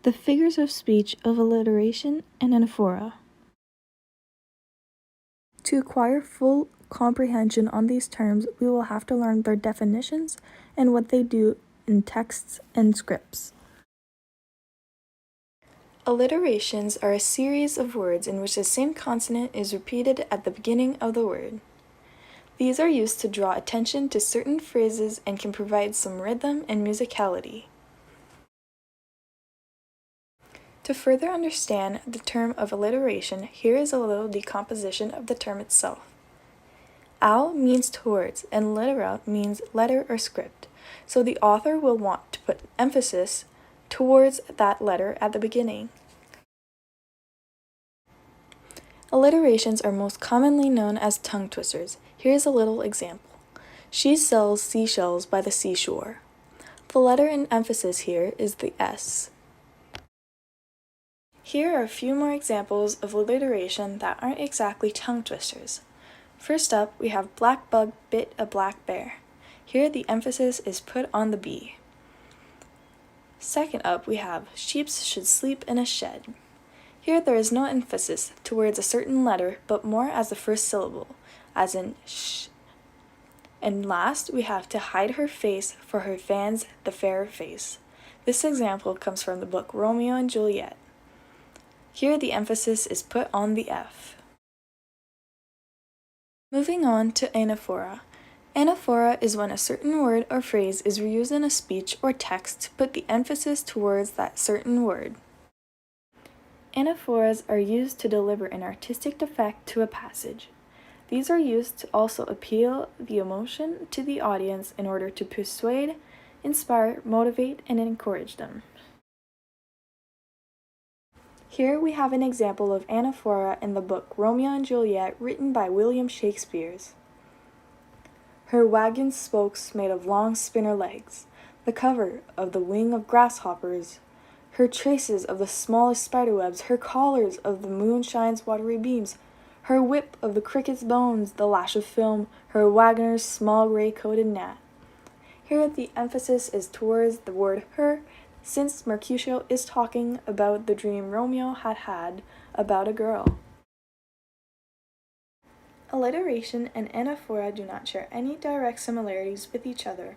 The figures of speech of alliteration and anaphora. To acquire full comprehension on these terms, we will have to learn their definitions and what they do in texts and scripts. Alliterations are a series of words in which the same consonant is repeated at the beginning of the word. These are used to draw attention to certain phrases and can provide some rhythm and musicality. To further understand the term of alliteration, here is a little decomposition of the term itself. Al means towards, and littera means letter or script, so the author will want to put emphasis towards that letter at the beginning. Alliterations are most commonly known as tongue twisters. Here's a little example. She sells seashells by the seashore. The letter in emphasis here is the S. Here are a few more examples of alliteration that aren't exactly tongue twisters. First up, we have black bug bit a black bear. Here the emphasis is put on the B. Second up, we have sheeps should sleep in a shed. Here there is no emphasis towards a certain letter, but more as the first syllable, as in sh. And last, we have to hide her face, for her fans the fair face. This example comes from the book Romeo and Juliet. Here the emphasis is put on the F. Moving on to anaphora. Anaphora is when a certain word or phrase is reused in a speech or text to put the emphasis towards that certain word. Anaphoras are used to deliver an artistic effect to a passage. These are used to also appeal the emotion to the audience in order to persuade, inspire, motivate, and encourage them. Here we have an example of anaphora in the book Romeo and Juliet, written by William Shakespeare. Her wagon's spokes made of long spinner legs, the cover of the wing of grasshoppers, her traces of the smallest spiderwebs, her collars of the moonshine's watery beams, her whip of the cricket's bones, the lash of film, her wagoner's small gray-coated gnat. Here the emphasis is towards the word her, since Mercutio is talking about the dream Romeo had had about a girl. Alliteration and anaphora do not share any direct similarities with each other,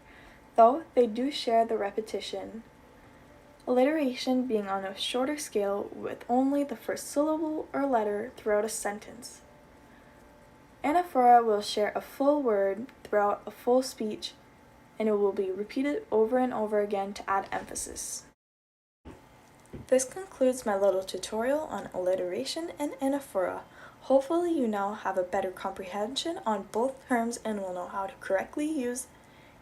though they do share the repetition. Alliteration being on a shorter scale with only the first syllable or letter throughout a sentence. Anaphora will share a full word throughout a full speech, and it will be repeated over and over again to add emphasis. This concludes my little tutorial on alliteration and anaphora. Hopefully you now have a better comprehension on both terms and will know how to correctly use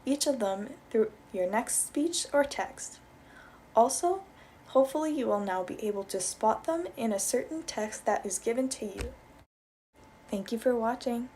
each of them through your next speech or text. Also, hopefully you will now be able to spot them in a certain text that is given to you. Thank you for watching.